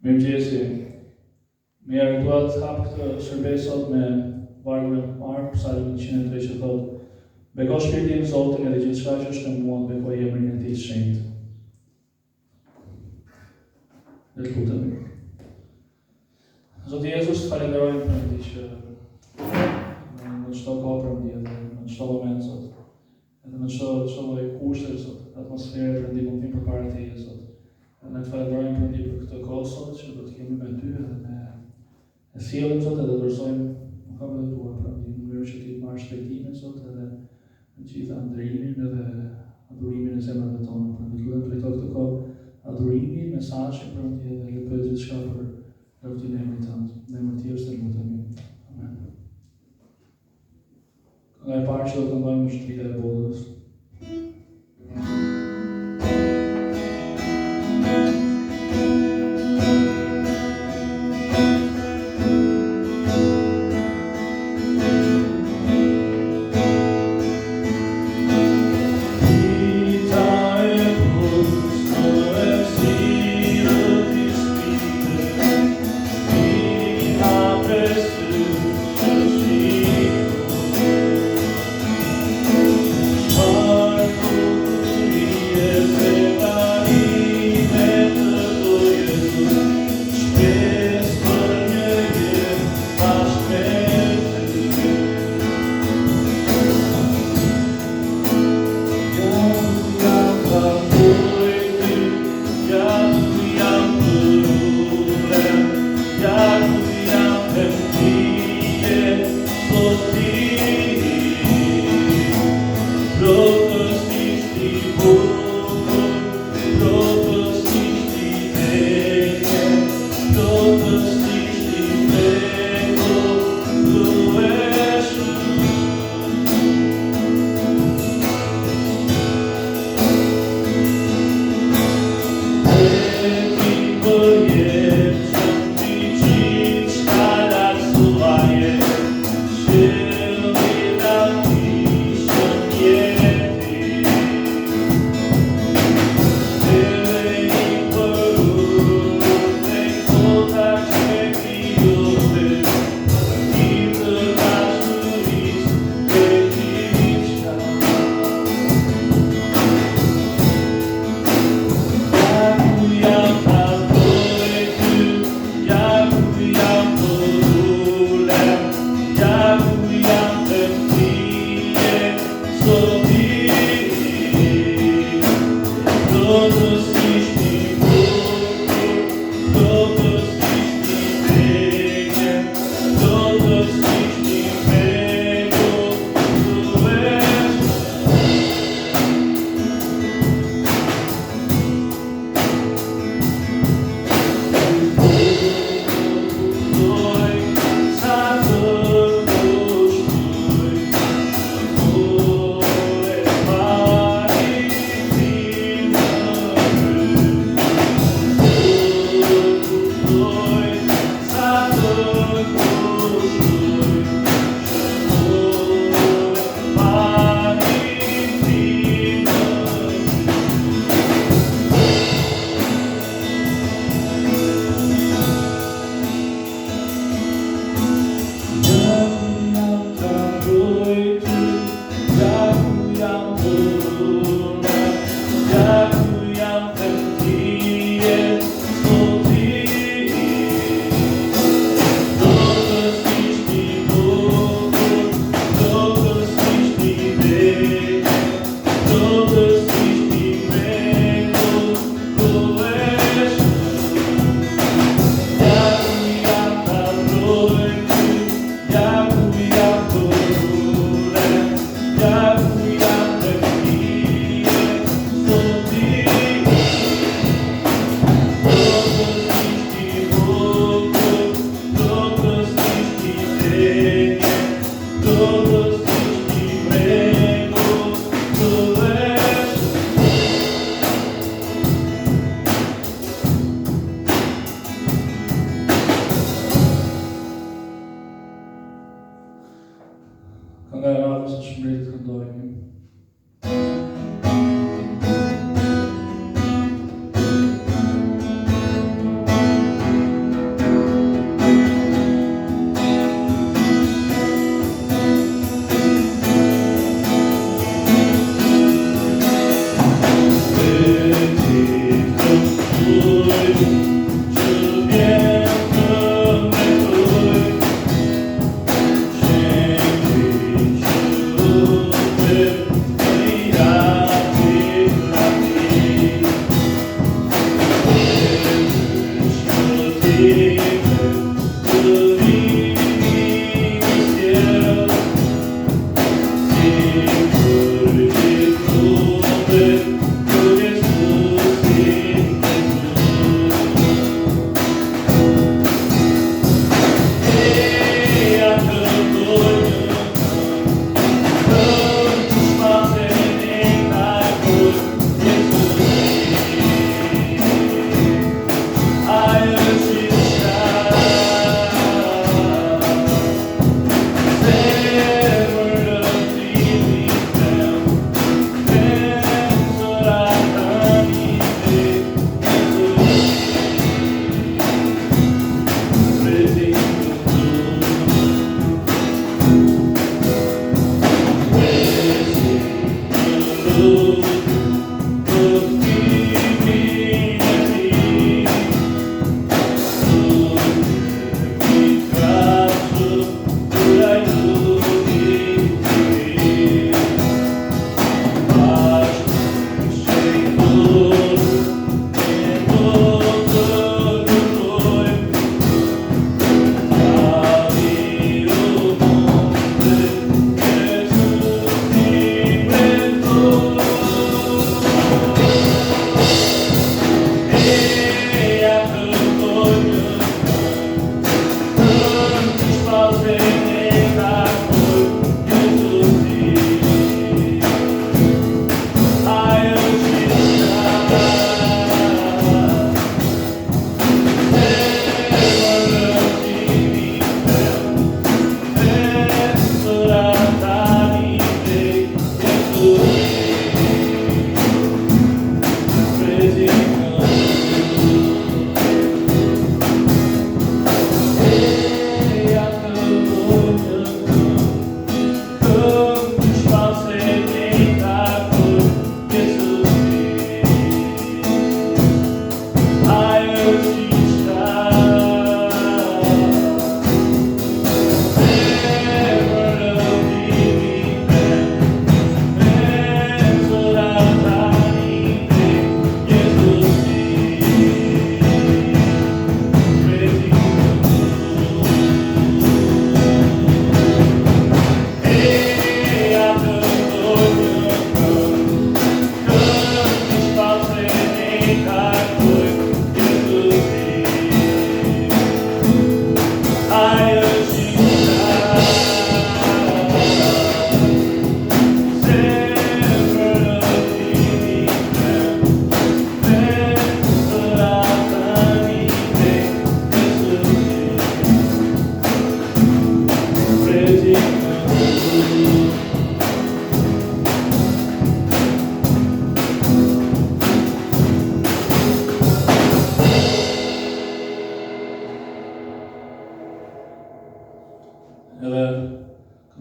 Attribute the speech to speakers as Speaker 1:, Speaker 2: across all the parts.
Speaker 1: Mirëmëngjesi. Me jarë duat hap këtë shërbesë sot me vargën marë, psalmi 103 që thotë: Beko shpirti im Zotin edhe gjithçka që është në mua, beko emrin e Tij të shenjtë. Dhe të lutemi. Zoti Jezus, falenderojmë për Ti që në çdo kohë përmbledh, në çdo moment Zot, edhe në çdo lloj kushte Zot, atmosferë për ndihmën tim përpara Teje Zot. Ne të falenderojmë për Ti për këtë kohë sot që do të kemi me Ty edhe me sjellim Zot edhe dorëzojmë në kamën e Tua për Ti, në mënyrë që Ti të marrësh shpejtimin Zot edhe në gjitha ndrimin edhe adhurimin e zemrave tona. Për të lutem për këtë kohë adhurimi, mesazhi për Ti edhe të bëj gjithçka për lavdin e emrit Tënd. Në emrin e Tij të lutemi. Amen. Kënga e parë që do të këndojmë është Drita e Bollës. Kënga e radhës është shmërit të këndojmë.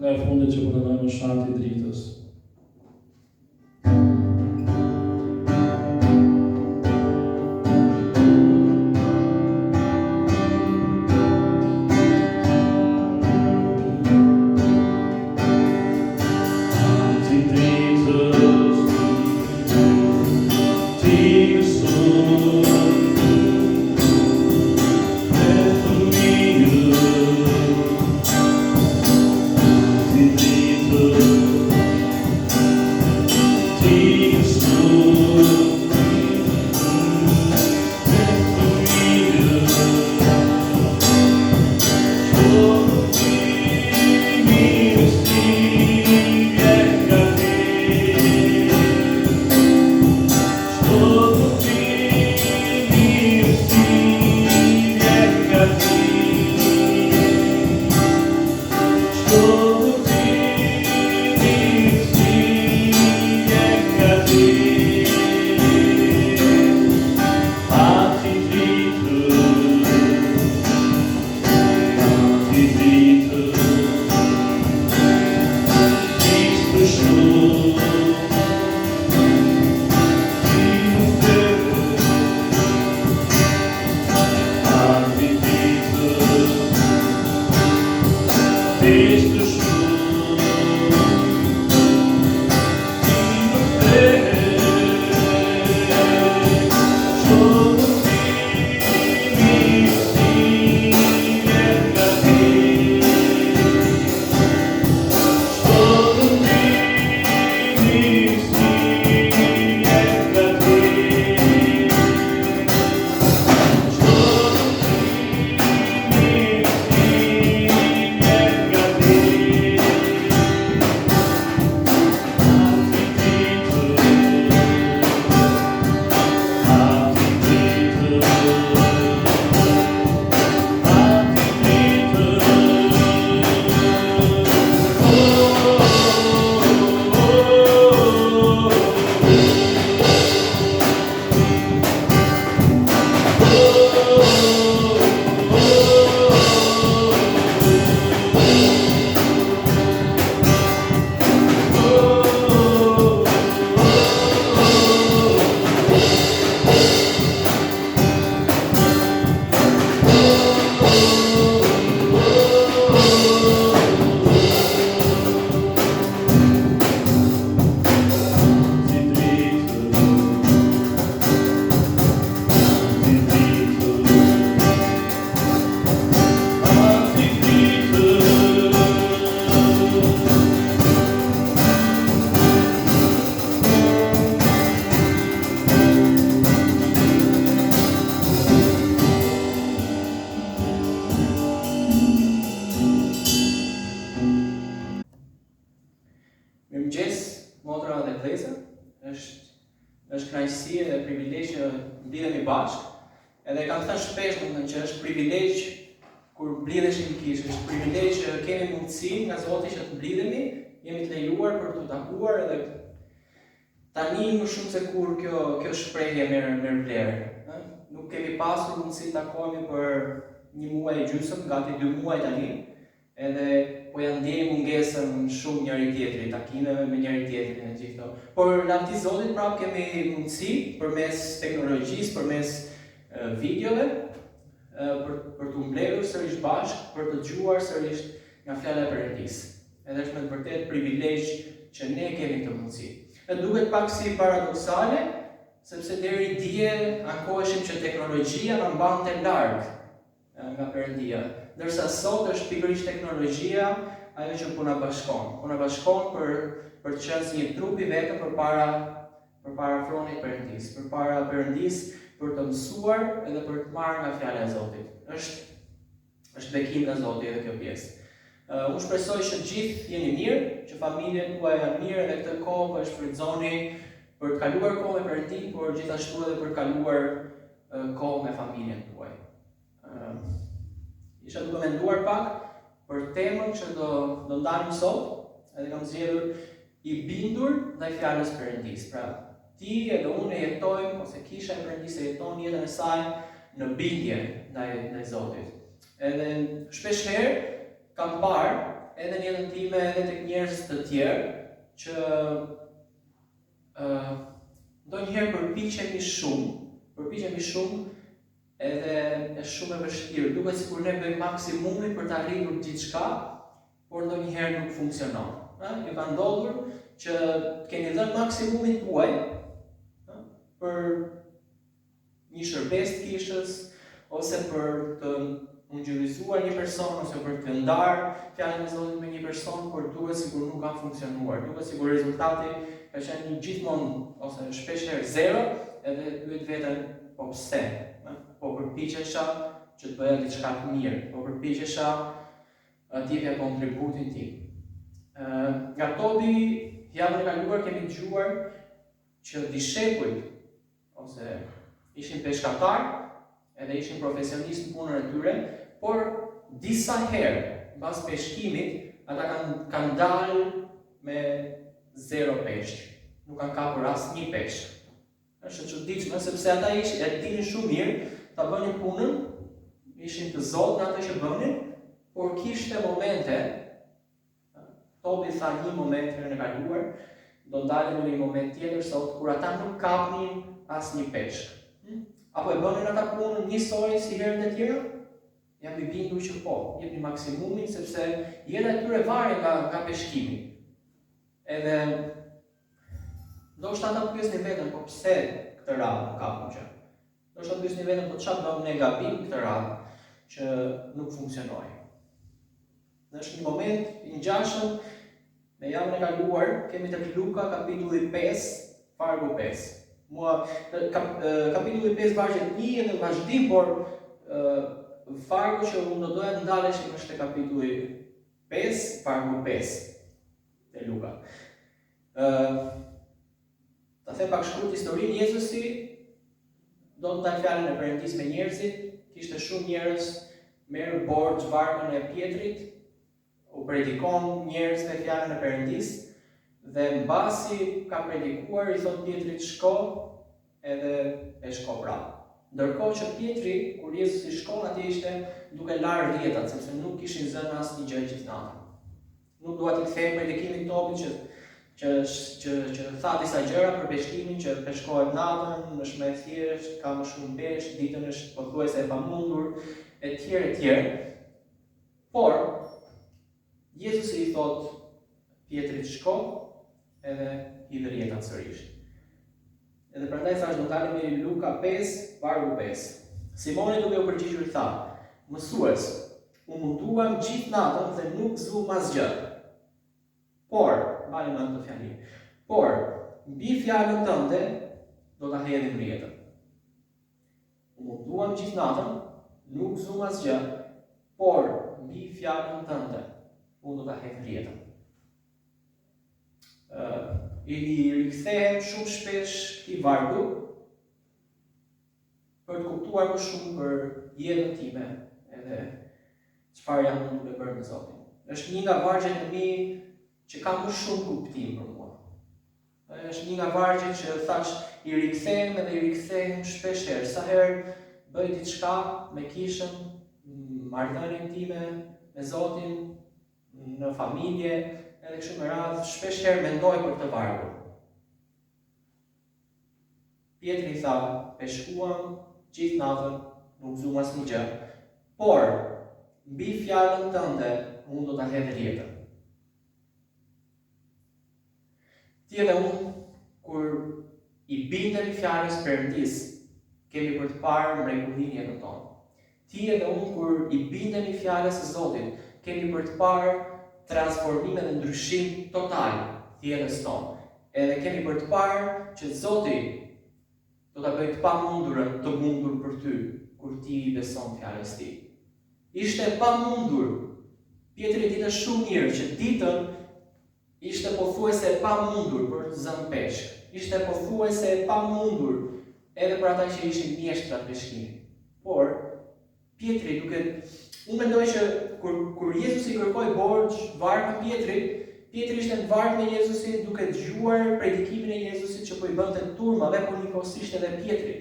Speaker 1: Când ai funde ce până noi șanti dritas.
Speaker 2: Mirëmëngjes, motra dhe vëllezër. Është kënaqësi dhe privilegj që mblidhemi bashkë. Edhe kam thënë shpesh që është privilegj kur mblidheshim kishë, është privilegj që kemi mundësi nga Zoti që të mblidhemi, jemi të lejuar për të takuar edhe tani më shumë se kur kjo shprehje merr vlerë. Nuk kemi pasur mundësi të takohemi për një muaj e gjysmë, gati 2 muaj tani, edhe po ja ndjej mungesën shumë njëri tjetrit, takimeve me njëri tjetrin e gjithë këto. Por lavdi Zotit prapë kemi mundësi përmes teknologjisë, përmes videove, për të mbledhur sërish bashkë, për të dëgjuar sërish nga fjala e Perëndisë. Edhe është me të vërtetë privilegj që ne kemi këtë mundësi. Dhe duket pak si paradoksale, sepse deri dje ankoheshim që teknologjia na mbante larg nga Perëndia. Ndërsa sot është pikërisht teknologjia ajo që po na bashkon. Po na bashkon për të qenë si një trup i vetëm përpara fronit Perëndisë, përpara Perëndisë, për të mësuar edhe për të marrë nga fjala e Zotit. Është bekim nga Zoti edhe kjo pjesë. Unë shpresoj që gjithë jeni mirë, që familjen tuaj janë mirë edhe këtë kohë po e shfrytëzoni për të kaluar kohë me Perëndin, por gjithashtu edhe për të kaluar kohë me familjen tuaj. Isha duke menduar pak për temën që do ndalim sot, edhe kam zgjedhur i bindur ndaj fjalës Perëndisë. Pra, ti edhe unë jetojmë, ose kisha e Perëndisë jeton jetën e saj në bindje ndaj Zotit. Edhe shpesh herë kam parë edhe në jetën time edhe tek njerëz të tjerë që ndonjëherë përpiqemi shumë edhe është shumë e vështirë. Duket sikur ne bëjmë maksimumin për të arritur diçka, por ndonjëherë nuk funksionon. Ju ka ndodhur që keni dhënë maksimumin tuaj për një shërbesë të kishës, ose për të ungjillizuar një person, ose për të ndarë fjalën e Zotit me një person, por duket sikur nuk ka funksionuar. Duket sikur rezultati ka qenë gjithmonë ose shpeshherë zero, edhe pyet veten, po pse? Po përpiqesha që të bëja diçka të mirë, po përpiqesha të jepja kontributin tim. Nga Tobi, javën e kaluar kemi dëgjuar që dishepujt ose ishin peshkatar, edhe ishin profesionistë në punën e tyre, por disa herë, mbas peshkimit, ata kanë dalë me 0 peshq. Nuk kanë kapur asnjë peshk. Është e çuditshme sepse ata e dinin shumë mirë ta bënin punën, ishin të zotë në atë që bënin, por kishte momente, Tobi tha një moment herën e kaluar, do ndalim në një moment tjetër sot, kur ata nuk kapnin asnjë peshk. Apo e bënin ata punën njësoj si herët e tjera? Jam i bindur që po, jepni maksimumin sepse jeta e tyre varet nga peshkimi. Edhe ndoshta ata pyesnin veten, po pse këtë radhë nuk kapun gjë? Ndoshta pyesnin veten, po çfarë bëm ne gabim këtë radhë që nuk funksionoi. Në një moment i ngjashëm me javën e kaluar kemi tek Luka kapitulli 5, vargu 5. Kapitulli 5 vargu 1 edhe vazhdim, por vargu që unë do doja të ndaleshim është te kapitulli 5, vargu 5 te Luka. Ta them pak shkurt historinë. Jezusi do të ndaj fjalën e Perëndisë me njerëzit, kishte shumë njerëz, merr borxh varkën e Pjetrit, u predikon njerëzve fjalën e Perëndisë, dhe mbasi ka predikuar i thot Pjetrit shko, edhe e shko prapë. Ndërkohë që Pietri, kur Jezusi shkon atje, ishte duke larë rrjetat, sepse nuk kishin zënë asnjë gjë gjithë natën. Nuk dua t'i kthej predikimit topit që tha disa gjëra për peshkimin, që peshkohet natën, është më e thjeshtë, ka më shumë peshk, ditën është pothuajse e pamundur, etj. Por Jezusi i thot Pietrit shko edhe hidh rrjetat sërish. Edhe prandaj thash do dalim në Luka 5, vargu 5. Simoni duke u përgjigjur tha: Mësues, u munduam gjithë natën dhe nuk gëzuam asgjë. Por, mbani mend këtë fjali. Por, mbi fjalën tënde do ta hedhim rrjetën. U munduam gjithë natën, nuk gëzuam asgjë, por mbi fjalën tënde unë do ta hedh rrjetën. I rikthehem shumë shpesh këtij vargu për të kuptuar më shumë për jetën time edhe çfarë jam unë duke bërë me Zotin. Është një nga vargjet e mi që ka më shumë kuptim për mua. Është një nga vargjet që thash i rikthehem edhe i rikthehem shpesh herë. Sa herë bëj diçka me kishën, marrëdhënien time me Zotin, në familje, edhe kështu me radhë, shpesh herë mendoj për këtë vargu. Pietri tha, peshkuam gjithë natën, nuk gëzuam asnjë gjë, por mbi fjalën tënde unë do ta hedh rrjetën. Ti edhe unë, kur i bindemi fjalës Perëndis, kemi për të parë mrekullinë e jetën tonë. Ti edhe unë, kur i bindemi fjalës së Zotit, kemi për të parë transformim dhe ndryshim total të jetës tonë. Edhe kemi për të parë që Zoti do ta bëjë të pamundurën të mundur për ty kur ti i beson fjalës tij. Ishte pamundur. Pietri ditë shumë mirë që ditën ishte pothuajse pamundur për të zënë peshk. Ishte pothuajse pamundur edhe për ata që ishin mjeshtrat peshkimit. Por Pietri unë mendoj që kur Jezusi kërkoi borxh varkën Pietri ishte në varkë me Jezusin duke dëgjuar predikimin e Jezusit që po i bënte turmave, por njëkohësisht edhe Pietri.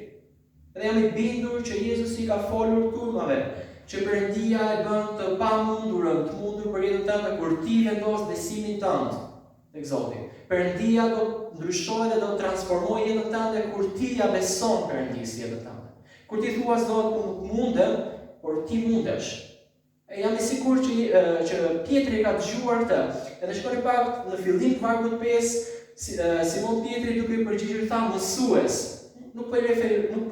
Speaker 2: Dhe jam i bindur që Jezusi ka folur turmave, që Perëndia e bën të pamundurën, të mundur për jetën tënde kur ti vendos besimin tënd tek Zoti. Perëndia do të ndryshojë dhe do të transformojë jetën tënde kur ti ja beson Perëndisë jetën tënde. Kur ti thua Zot, unë nuk mundem, por ti mundesh. E jam i sigurt që Pietri ka dëgjuar këtë. Edhe shkoni pak në fillim të vargut 5, Simon Pietri duke i përgjigjur tha mësues. Nuk po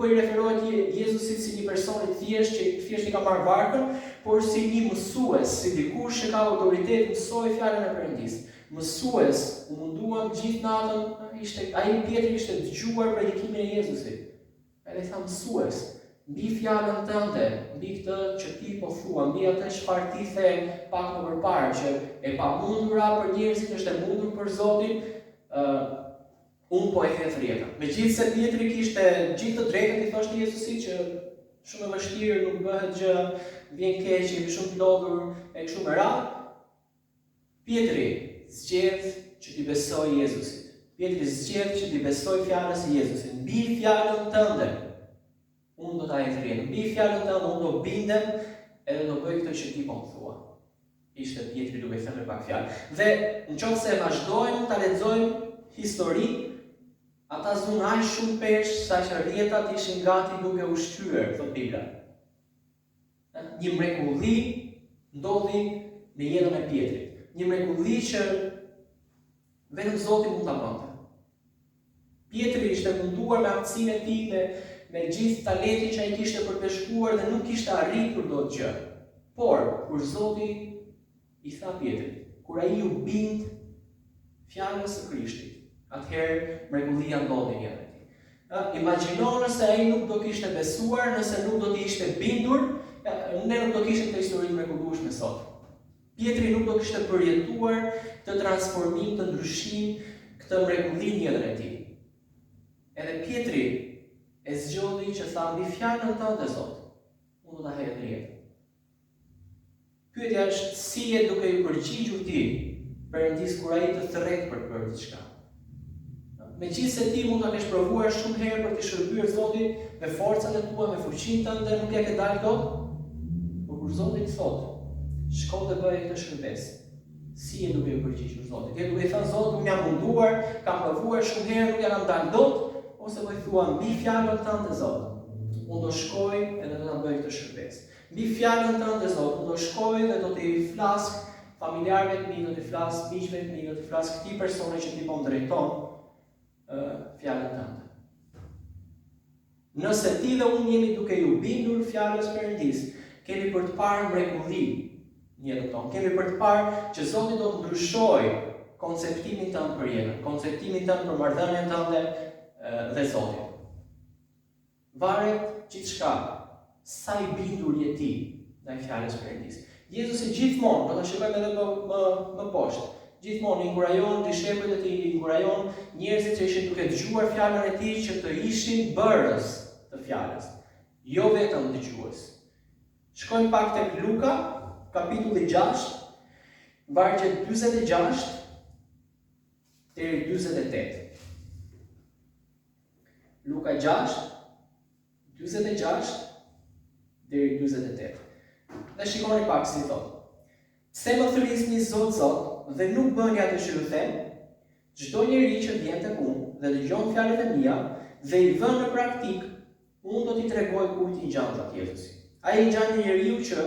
Speaker 2: i referohet Jezusit si një person i thjesht që thjesht i ka marrë varkën, por si një mësues, si dikush që ka autoritet mësoi fjalën e Perëndisë. Mësues, u munduam gjithë natën, ai Pietri ishte dëgjuar predikimin e Jezusit. Edhe tha mësues, mbi fjalën tënde, mbi këtë që ti po thua, mbi atë çfarë ti the pak më përpara, që e pamundura për njerëzit është e mundur për Zotin, unë po e hedh rrjetën. Megjithëse Pietri kishte gjithë të drejtën i thoshte Jezusit që shumë e vështirë, nuk bëhet gjë, vjen keq, jemi shumë të lodhur e kështu me radhë, Pietri zgjedh që t'i besojë Jezusit. Pietri zgjedh që t'i besojë fjalës së Jezusit. Mbi fjalën tënde unë do ta hedh rrjetën. Mbi fjalën tënde unë do bindem edhe do bëj këtë që ti po më thua. Ishte Pietri duke thënë pak fjalë. Dhe nëse vazhdojmë ta lexojmë historinë, ata zunë aq shumë peshë sa që rrjetat ishin gati duke u shkyer, thot Bibla. Një mrekulli ndodhi në jetën e Pietrit. Një mrekulli që vetëm Zoti mund ta bënte. Pietri ishte munduar me aftësinë e tij, me gjithë talentin që ai kishte për të shkuar dhe nuk kishte arritur dot gjë. Por kur Zoti i tha Pietrit, kur ai u bind fjalës së Krishtit, atëherë mrekullia ndodhi në jetën e tij. Imagjino nëse ai nuk do kishte besuar, nëse nuk do t'i ishte bindur, ne nuk do kishte këtë histori të mrekullueshme sot. Pietri nuk do kishte përjetuar të transformim, të ndryshim, këtë mrekulli në jetën e tij. Edhe Pietri e zgjodhi që tha mbi fjalën tënde Zot, unë do ta hedh rrjetën. Pyetja është si je duke i përgjigjur ti Perëndis kur ai të thret për të bërë diçka. Megjithëse ti mund ta kesh provuar shumë herë për të shërbyer Zotit me forcat e tua, me fuqinë tënde, nuk e ke dalë dot. Por kur Zoti të thotë, shko dhe bëj këtë shërbesë, si je duke i përgjigjur Zotit? Je duke i thënë Zot, unë jam munduar, kam provuar shumë herë, nuk jam dalë dot, ose do i thua mbi fjalën tënde Zot, unë do shkoj edhe do ta bëj këtë shërbesë. Mbi fjalën tënde Zot, unë do shkoj dhe do t'i flas familjarëve të mi, do t'i flas miqve të mi, do t'i flas këtij personi që ti po më drejton fjalën tënde. Nëse ti dhe unë jemi duke ju bindur fjalës Perëndis, kemi për të parë mrekulli në jetën tonë. Kemi për të parë që Zoti do të ndryshojë konceptimin tënd për jetën, konceptimin tënd për marrëdhënien tënde dhe Zotin. Varet gjithçka sa i bindur je ti ndaj fjalës Perëndis. Jezusi gjithmonë, do ta shikojmë edhe më poshtë. Gjithmonë inkurajon dishepujt e tij, inkurajon njerëzit që ishin duke dëgjuar fjalën e tij që të ishin bërës të fjalës, jo vetëm dëgjues. Shkojmë pak tek Luka, kapitulli 6, vargjet 46 deri 48. Luka 6, 46 deri 48. Dhe shikoni pak si thotë. Pse më thërisni Zot, Zot, dhe nuk bëni atë që ju them? Çdo njeri që vjen tek unë dhe dëgjon fjalët e mia dhe i vën në praktik, unë do t'i tregoj kujt i ngjan atë Jezusi. Ai i ngjan një njeriu që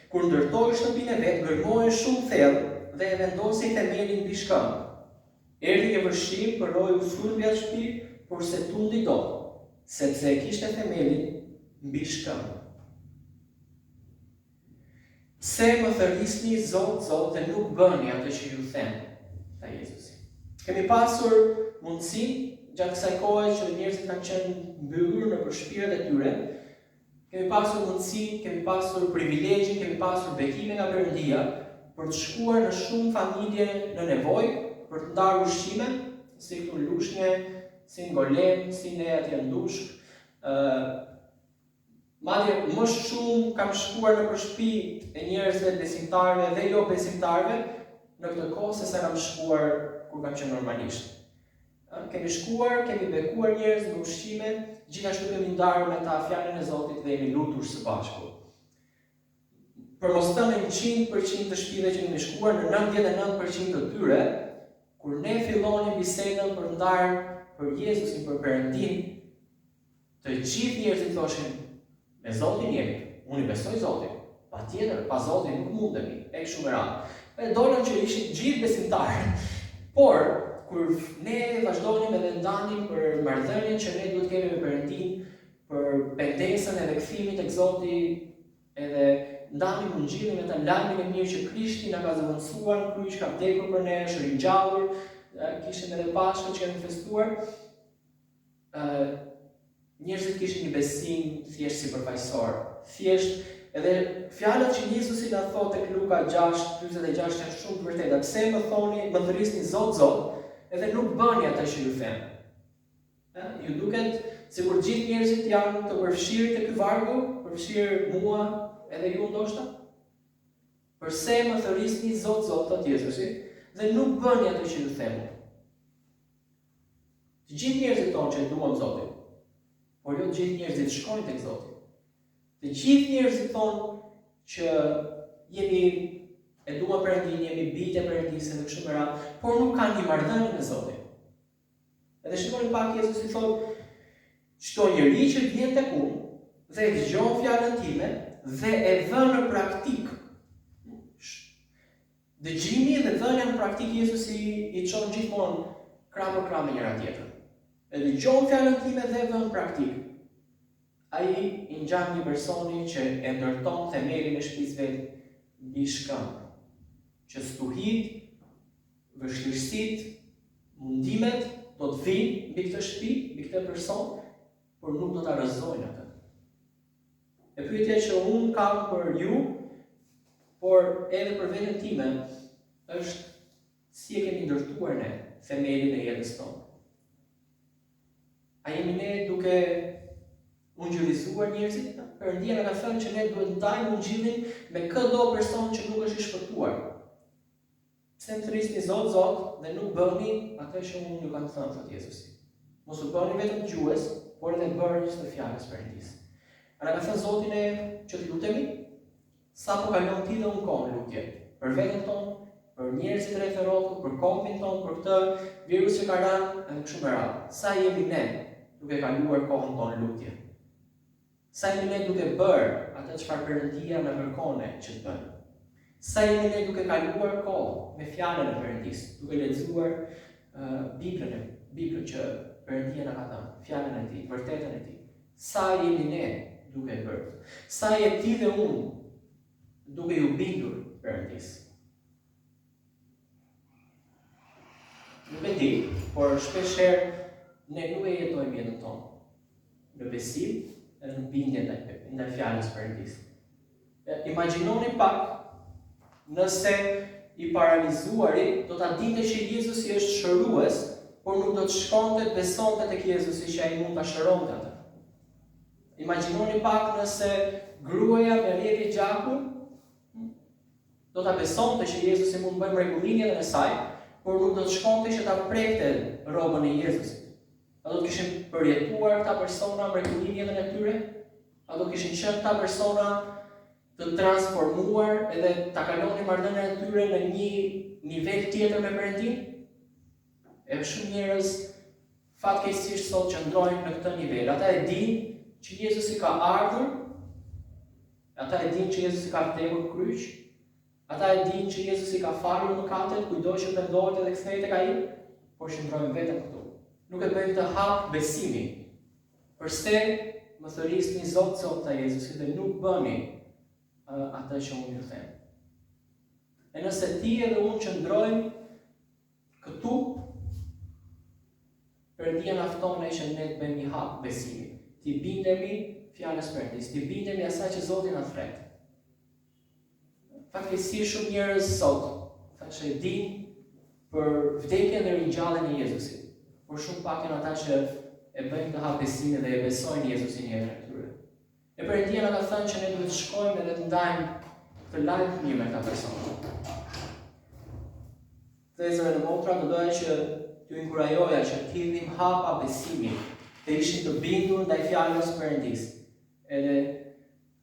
Speaker 2: kur ndërtoi shtëpinë e vet, gërmoi shumë thellë dhe e vendosi themelin mbi shkëmbë. Erdhi një vërshim, përroi u sul mbi atë shtëpi, por se tundi dot, sepse e kishte themelin mbi shkëmbë. Pse më thërrisni Zot, Zot, dhe nuk bëni atë që ju them, tha Jezusi. Kemi pasur mundësi gjatë kësaj kohe që njerëzit kanë qenë mbyllur në shpirt e tyre. Kemi pasur mundësi, kemi pasur privilegjin, kemi pasur bekime nga Perëndia për të shkuar në shumë familje në nevojë, për të ndarë ushqime, si këtu në Lushnjë, si në Golem, si ne atje në Dushk. Madje më shumë kam shkuar në shtëpi e njerëzve besimtarëve dhe jo besimtarëve në këtë kohë se sa kam shkuar kur kam qenë normalisht. Kemi shkuar, kemi bekuar njerëz në ushqime, gjithashtu kemi ndarë me ta fjalën e Zotit dhe jemi lutur së bashku. Për mos thënë 100% të shtëpive që kemi shkuar, në 99% të tyre, kur ne fillonim bisedën për ndarë për Jezusin, për Perëndin, të gjithë njerëzit thoshin, me Zotin jemi, unë i besoj Zotin, patjetër, pa Zotin nuk mundemi, e kështu me radhë. E dolën që ishin gjithë besimtarë, por kur ne vazhdonim edhe ndanim për marrëdhënien që ne duhet kemi me Perëndin, për pendesën e rikthimin tek Zoti, edhe ndanim ungjillin me ta lajmin e mirë që Krishti na ka zëvendësuar në kryq, ka vdekur për ne, është ringjallur, kishim edhe Pashkën që kemi festuar. Njerëzit kishin një besim thjesht sipërfaqësor. Thjesht edhe fjalët që Jezusi na thotë tek Luka 6:46 janë shumë të vërteta. Pse më thoni, më thërrisni Zot, Zot, edhe nuk bëni atë që ju them? Ju duket sikur gjithë njerëzit janë të përfshirë te ky vargu, përfshirë mua edhe ju ndoshta? Përse më thërrisni Zot, Zot, thotë Jezusi, dhe nuk bëni atë që ju them? Të gjithë njerëzit tonë që duam Zotin, por jo të gjithë njerëzit shkojnë tek Zoti. Të gjithë njerëzit thonë që jemi e duam Perëndin, jemi bijtë e Perëndisë dhe kështu me radhë, por nuk kanë një marrëdhënie me Zotin. Edhe shikoni pak Jezusi thotë, çdo njeri që vjen tek unë dhe dëgjon fjalën time dhe e vën në praktik. Dëgjimi dhe vënia në praktik Jezusi i çon gjithmonë krah për krah me njëra tjetrën. E dëgjon fjalën time dhe e vën në praktik. Ai i ngjan një personi që e ndërton themelin e shtëpisë vet mbi shkëmbë, që stuhit, vështirësitë, mundimet do të vinë mbi këtë shtëpi, mbi këtë person, por nuk do ta rrëzojnë atë. E pyetja që unë kam për ju, por edhe për veten time, është si e kemi ndërtuar ne themelin e jetës tonë. A jemi ne duke ungjillizuar njerëzit? Perëndia na ka thënë që ne duhet ndajmë ungjillin me çdo person që nuk është i shpëtuar. Pse më thërrisni Zot, Zot, dhe nuk bëni atë që unë ju kam thënë, thotë Jezusi. Mos u bëni vetëm dëgjues, por edhe bërës të fjalës Perëndis. A na ka thënë Zoti ne që të lutemi, sa po kalon ti dhe unë kohë lutje, për veten tonë, për njerëzit rreth rrotull, për kombin tonë, për këtë virus që ka rënë, edhe kështu me radhë. Sa jemi ne duke kaluar kohën tonë lutje? Sa jemi ne duke bërë atë çfarë Perëndia na kërkon që të bëjmë? Sa jemi ne duke kaluar kohë me fjalën e Perëndis, duke lexuar Biblën që Perëndia na ka dhënë, fjalën e Tij, vërtetën e Tij. Sa jemi ne duke bërë? Sa je ti dhe unë duke ju bindur Perëndis? Nuk e di, por shpeshherë ne nuk e jetojmë jetën tonë në besim edhe në bindje ndaj fjalës Perëndis. Imagjinoni pak nëse i paralizuari do ta dinte që Jezusi është shërues, por nuk do të shkonte të besonte tek Jezusi që ai mund ta shëronte atë. Imagjinoni pak nëse gruaja me rrjedhë gjakun do ta besonte që Jezusi mund të bëjë mrekullinë edhe në saj, por nuk do të shkonte që ta prekte rrobën e Jezusit. A do të kishin përjetuar këta persona mrekullinë edhe në tyre? A do të kishin qenë këta persona të transformuar edhe ta kalonin marrëdhënien e tyre në një nivel tjetër me Perëndin? E shumë njerëz fatkeqësisht sot qëndrojnë në këtë nivel. Ata e dinë që Jezusi ka ardhur, ata e dinë që Jezusi ka vdekur në kryq, ata e dinë që Jezusi ka falur mëkatet, kujdo që pendohet edhe kthehej tek ai, por qëndrojnë vetëm këtu. Nuk e bëjnë të hap besimi. Përse më thërisni Zot ta Jezusi dhe nuk bëni atë që unë ju them. E nëse ti edhe unë qëndrojmë këtu, Perëndia na fton që ne të bëjmë një hap besimi. Ti bindemi fjalës Perëndis, ti bindemi asaj që Zoti na thret. Fatkeqësisht shumë njerëz sot thashë dinë për vdekjen dhe ringjalljen e Jezusit, por shumë pak janë ata që e bëjnë të hap besimin dhe e besojnë Jezusin në jetën e tyre. E Perëndia na ka thënë që ne duhet të shkojmë edhe të ndajmë të lajm mirë me këta persona. Vëllezër dhe motra, do doja që t'ju inkurajoja që të keni hapa besimi, të ishin të bindur ndaj fjalës Perëndis, edhe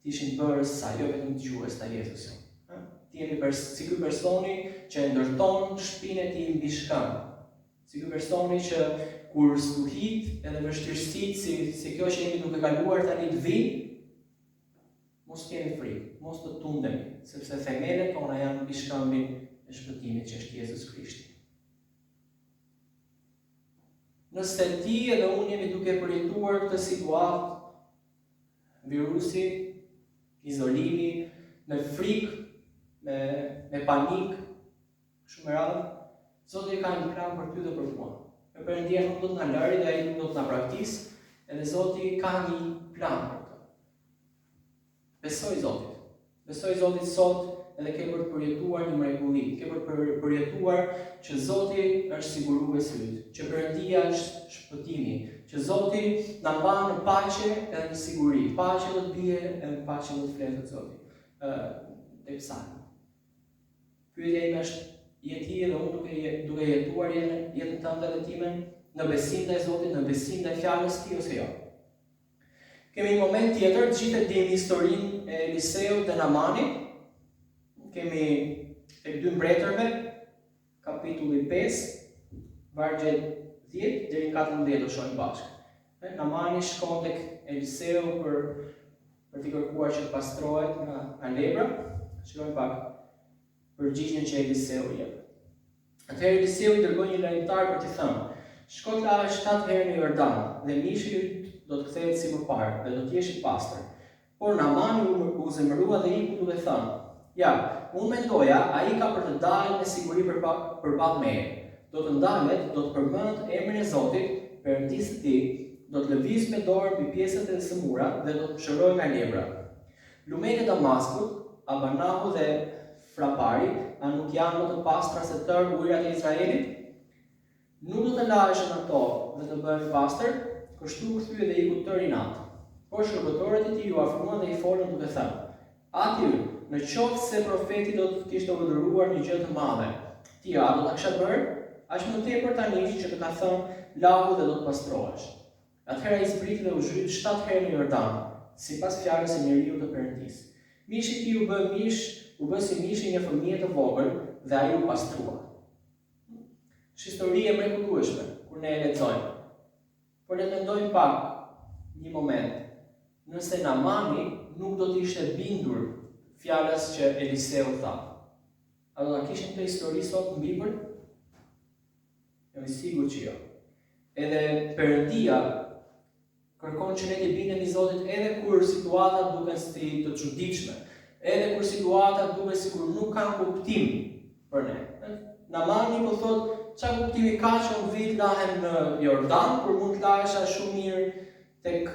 Speaker 2: të ishin bërës sa jo vetëm dëgjues ta Jezusit. Ti jeni si ky personi që e ndërton shtëpinë e tij mbi shkëmbë. Si ky personi që kur stuhit edhe vështirësitë si kjo që jemi duke kaluar tani të vinë, mos kemi frikë, mos të tundemi, sepse themelet tona janë mbi shkëmbin e shpëtimit që është Jezus Krishti. Nëse ti edhe unë jemi duke përjetuar këtë situatë, virusi, izolimi, me frikë, me panik, shumë e radhë, Zoti ka një plan për ty dhe për mua. E Perëndia nuk do të na lëri dhe ai nuk do të na braktisë, edhe Zoti ka një plan për këtë. Besoj Zotit. Besoj Zotit sot edhe ke për të përjetuar një mrekulli, ke për të përjetuar që Zoti është sigurues yt, që Perëndia është shpëtimi, që Zoti na mban në paqe edhe në siguri. Paqe do të bie edhe paqe do të fletë Zoti. Tek psalmi. Pyetja ime është, je ti edhe unë duke jetuar jetën tënde dhe timen në besim ndaj Zotit, në besim ndaj fjalës tij ose jo? Kemi një moment tjetër, të gjithë e dimë historinë e Eliseut dhe Namanit. Kemi tek 2 mbretërve, kapitulli 5, vargje 10 deri në 14 do shohim bashkë. Namani shkon tek Eliseu për t'i kërkuar që të pastrohet nga lebra. Shikojmë pak përgjigjen që Eliseu jep. Atëherë Eliseu i dërgoi një lajmëtar për t'i thënë: "Shko të lahesh 7 herë në Jordan, dhe mishi yt do të kthehet si më parë dhe do të jesh i pastër." Por Namani u zemërua dhe iku duke thënë: "Ja, unë mendoja, ai ka për të dalë me siguri përballë meje. Do të ndalet, do të përmend emrin e Zotit, Perëndisë të tij, do të lëviz me dorë mbi pjesët e sëmura dhe do të shërojë nga lebra. Lumet e Damaskut, Abanahu dhe Frapari, a nuk janë më të pastra se tërë ujërat e Izraelit? Nuk do të lahesh në ato dhe të bëhen pastër." Kështu u kthye dhe iku tërë i natë. Por shërbëtorët e tij u afruan dhe i folën duke thënë: "Aty, në qoftë se profeti do të kishte urdhëruar një gjë të madhe, ti a do ta kisha bërë? Aq më tepër tani që të ka thënë: lahu dhe do të pastrohesh. Atëherë ai zbriti dhe u zhyt 7 herë në Jordan, sipas fjalës së njeriu të Perëndisë. Mishi i tij u bë si mishi një fëmijë të vogël dhe ai u pastrua. Është histori e mrekullueshme kur ne e lexojmë. Por le të mendojmë pak një moment. Nëse Naamani nuk do të ishte bindur fjalës që Eliseu tha, a do ta kishim këtë histori sot në Bibël? Jam i sigurt që jo. Edhe Perëndia kërkon që ne të bindemi Zotit edhe kur situatat duken si të çuditshme, edhe kur situatat duken sikur nuk kanë kuptim për ne. Naamani po thotë, çfarë kuptimi ka që unë vit lahem në Jordan, kur mund të lahesha shumë mirë tek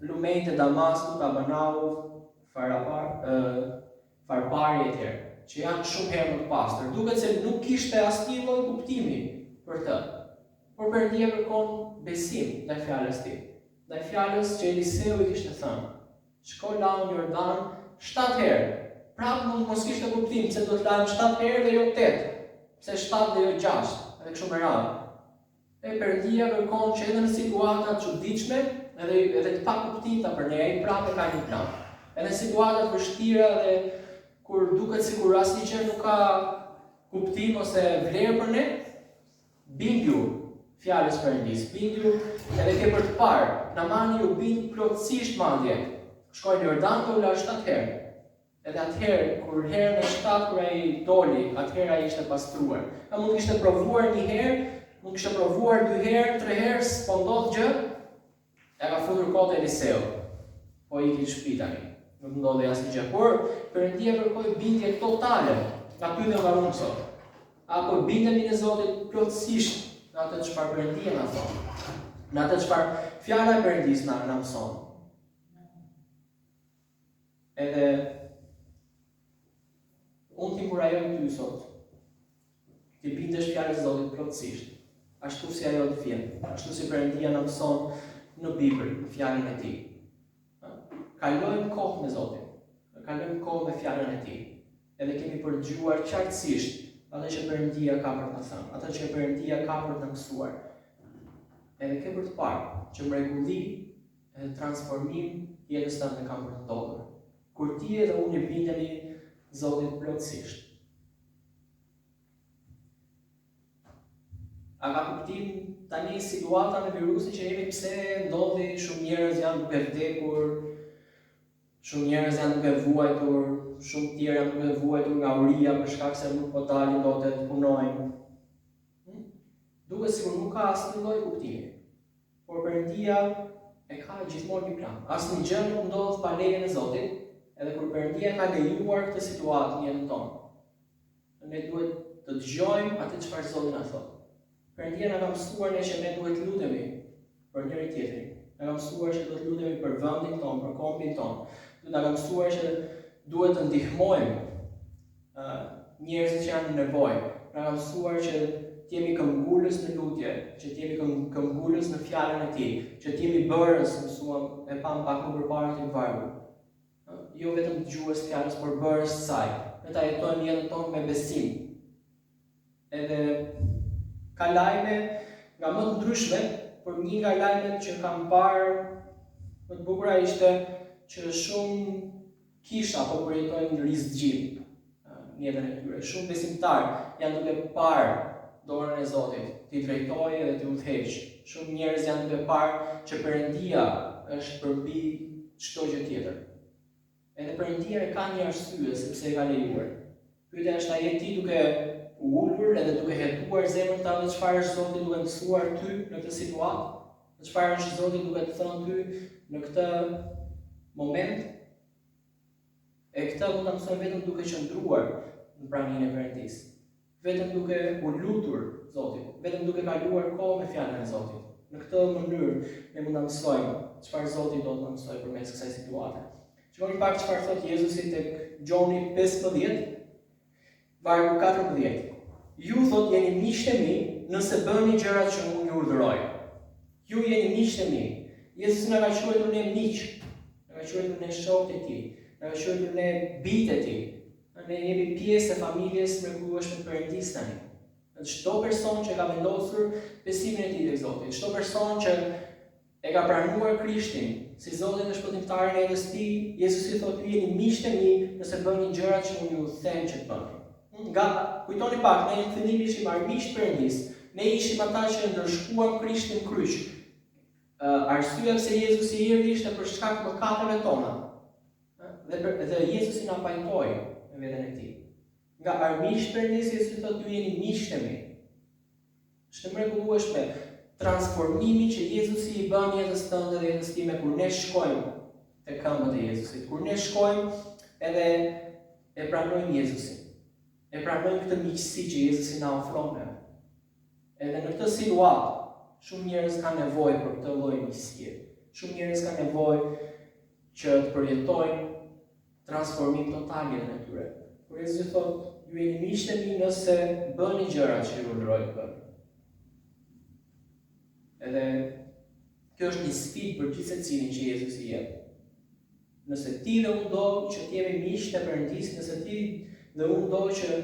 Speaker 2: lumejt e Damasku, Tabanau, Farpari e tjerë, që janë shumë herë më të pastër. Duket se nuk kishte asnjë lloj kuptimi për të. Por Perëndia kërkon besim ndaj fjalës tij. Ndaj fjalës që Eliseu i kishte thënë. Shkoj lau në Jordan 7 herë. Prapë mund mos kishte kuptim se do të lahem 7 herë dhe jo 8. Pse 7 dhe jo 6, edhe kështu me radhë. E Perëndia kërkon që edhe në situata të çuditshme, edhe të pakuptimta për ne, ai prapë ka një plan. Edhe në situata të vështira dhe kur duket sikur asnjë gjë nuk ka kuptim ose vlerë për ne, bindju fjalës Perëndisë, bindju edhe ke për të parë. Naamani u bind plotësisht madje. Shkoi në Jordan dhe u la 7 herë. Edhe atëherë, kur herën e 7 kur ai doli, atëherë ai ishte pastruar. A mund kishte provuar një herë, mund kishte provuar 2 herë, 3 herë, s'po ndodh gjë. E ka futur kot Eliseu. Po i kishte shtëpi tani. Nuk ndodhi asnjë gjë. Por Perëndia kërkoi bindje totale nga ty dhe nga unë sot. Apo bindemi në Zotin plotësisht në atë çfarë Perëndia na thon. Në atë çfarë fjala e Perëndisë na mëson. Edhe unë t'i kurajoj ty sot, t'i bindesh fjalës Zotit plotësisht, ashtu si ajo të vjen, ashtu si Perëndia na mëson në Bibël, në fjalën e Tij. Kalojmë kohë me Zotin, kalojmë kohë me fjalën e Tij, edhe kemi përgjuar qartësisht atë që Perëndia ka për të na thënë, atë që Perëndia ka për të na mësuar. Edhe ke për të parë që mrekulli edhe transformim jetës tënde ka për të ndodhur. Kur ti edhe unë i bindemi Zotit plotësisht. A ka kuptim tani situata me virusin që jemi pse ndodhi, shumë njerëz janë duke vdekur, shumë njerëz janë duke vuajtur, shumë tjerë janë duke vuajtur nga uria për shkak se nuk po dalin dot të punojnë. Duket sikur nuk ka asnjë lloj kuptimi. Por Perëndia e ka gjithmonë një plan. Asnjë gjë nuk ndodh pa lejen e Zotit. Edhe kur Perëndia ka lejuar këtë situatë në jetën tonë, ne duhet të dëgjojmë atë çfarë Zoti na thotë. Perëndia na ka mësuar ne që ne duhet të lutemi për njëri tjetrin. Na ka mësuar që duhet të lutemi për vendin tonë, për kombin tonë. Na ka mësuar që duhet të ndihmojmë njerëzit që janë në nevojë. Na ka mësuar që të jemi këmbgulës në lutje, që të jemi këmbgulës në fjalën e Tij, që të jemi bërës, mësuam e pam pak më përpara të vargu. Jo vetëm dëgjues fjalës, por bërës së saj. Ne ta jetojmë jetën tonë me besim. Edhe ka lajme nga më të ndryshme, por një nga lajmet që kam parë më të bukura ishte që shumë kisha po përjetojnë rizgjim në jetën e tyre. Shumë besimtarë janë duke parë dorën e Zotit, t'i drejtojë dhe t'i udhëheqë. Shumë njerëz janë duke parë që Perëndia është përmbi çdo gjë tjetër. Edhe Perëndia e ka një arsye sepse e ka lejuar. Pyetja është, a je ti duke ulur edhe duke hetuar zemrën tënde çfarë është Zoti duke mësuar ty në këtë situatë? Çfarë është Zoti duke të thënë ty në këtë moment? E këtë mund ta mësojmë vetëm duke qëndruar në praninë e Perëndisë. Vetëm duke u lutur Zotit, vetëm duke kaluar kohë me fjalën e Zotit. Në këtë mënyrë ne mund ta mësojmë çfarë Zoti do të na mësojë përmes kësaj situate. Shikoni pak çfarë thot Jezusi tek Gjoni 15, vargu 14. Ju thot jeni miqtë e mi nëse bëni gjërat që unë ju urdhëroj. Ju jeni miqtë e mi. Jezusi na ka quajtur ne miq, na ka quajtur ne shokët e Tij, na ka quajtur ne bijtë e Tij. Ne jemi pjesë e familjes mrekullueshme të Perëndisë tani. Çdo person që ka vendosur besimin e tij tek Zoti, çdo person që e ka pranuar Krishtin si Zotin dhe shpëtimtarin e jetës së tij, Jezusi thotë ju jeni miqtë e mi nëse bëni gjërat që unë ju them që të bëni. Nga kujtoni pak, ne në fillim ishim armiqtë Perëndis, ne ishim ata që ndërshkuam Krishtin në kryq. Arsyeja pse Jezusi erdhi ishte për shkak të mëkateve tona. Dhe Jezusi na pajtoi me veten e tij. Nga armiqtë Perëndis, Jezusi thotë ju jeni miqtë e mi. Është mrekullueshme transformimi që Jezusi i bën jetës tënde dhe jetës time kur ne shkojmë te këmbët e Jezusit. Kur ne shkojmë edhe e pranojmë Jezusin. E pranojmë këtë miqësi që Jezusi na ofron neve. Edhe në këtë situatë, shumë njerëz kanë nevojë për këtë lloj miqësie. Shumë njerëz kanë nevojë që të përjetojnë transformim total në jetën e tyre. Por Jezusi thotë, ju jeni miqtë e mi nëse bëni gjërat që ju urdhëroj të bëni. Edhe kjo është një sfidë për gjithë secilin që Jezusi jep. Nëse ti dhe unë do që të jemi miqtë e Perëndis, nëse ti dhe unë do që të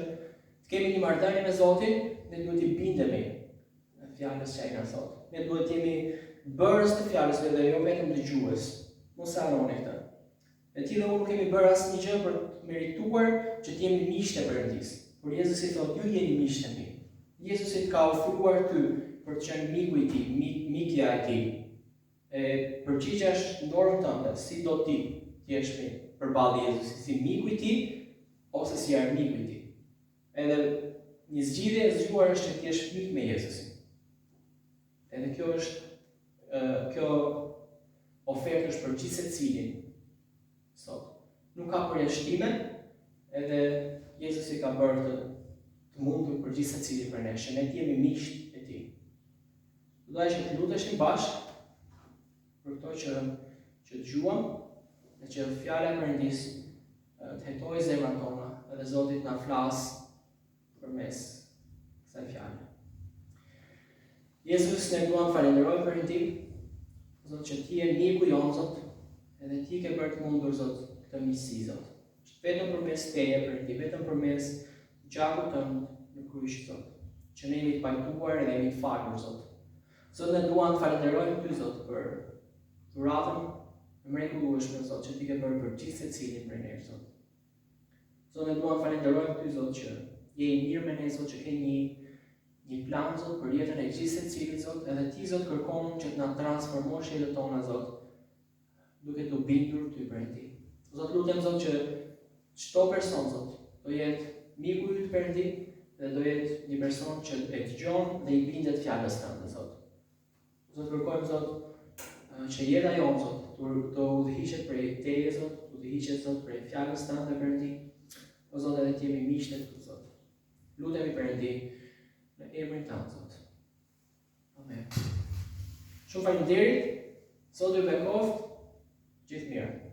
Speaker 2: kemi një marrëdhënie me Zotin, ne duhet të bindemi në fjalës që ai na thotë. Ne duhet të jemi bërës të fjalës dhe jo vetëm dëgjues. Mos e harroni këtë. Ne ti dhe unë nuk kemi bërë asnjë gjë për të merituar që të jemi miqtë e Perëndis. Por Jezusi thotë, ju jeni miqtë e mi. Jezusi ka ofruar ty për të qenë miku i tij, mikja e tij. Përgjigjesh në dorën tënde, si do ti të jesh përballë Jezusit, si miku i tij ose si armiku i tij. Edhe një zgjidhje e zgjuar është që të jesh mik me Jezusin. Edhe kjo ofertë është për gjithë secilin sot. Nuk ka përjashtime, edhe Jezusi ka bërë të mundur për gjithë secilin për ne, që ne të jemi miqtë e tij. Do që të luteshim bashkë për këto që dëgjuam dhe që fjala e Perëndis të hetojë zemrat tona edhe Zoti na flas përmes kësaj fjale. Jezus, ne duam të falenderojmë për ti, Zot, që ti je miku jon, Zot, edhe ti ke bërë të mundur, Zot, këtë miqësi, Zot. Vetëm përmes teje për ti, vetëm përmes gjakut tënd në kryq, Zot, që ne jemi të pajtuar edhe jemi të falur, Zot. Zot, ne duam të falenderojmë ty, Zot, për dhuratën e mrekullueshme, Zot, që ti ke bërë për gjithë secilin prej nesh, Zot. Zot, ne duam të falenderojmë ty, Zot, që je i mirë me ne, Zot, që ke një plan, Zot, për jetën e gjithë secilit, Zot, edhe ti, Zot, kërkon që të na transformosh jetën tona, Zot, duke të bindur ty për ti. Zot, lutem, Zot, që çdo person, Zot, do jetë miku i Perëndi dhe do jetë një person që e dëgjon dhe i bindet fjalës tënde, Zot. Zot, kërkojmë, Zot, që jeta jonë, Zot, të udhëhiqet prej teje, Zot, të udhëhiqet, Zot, prej fjalës tënde, Perëndi. O Zot, edhe të jemi miqtë e ty, Zot. Lutemi, Perëndi, në emrin tënd, Zot. Amen. Shumë faleminderit. Zoti ju bekoft. Gjithë mirë.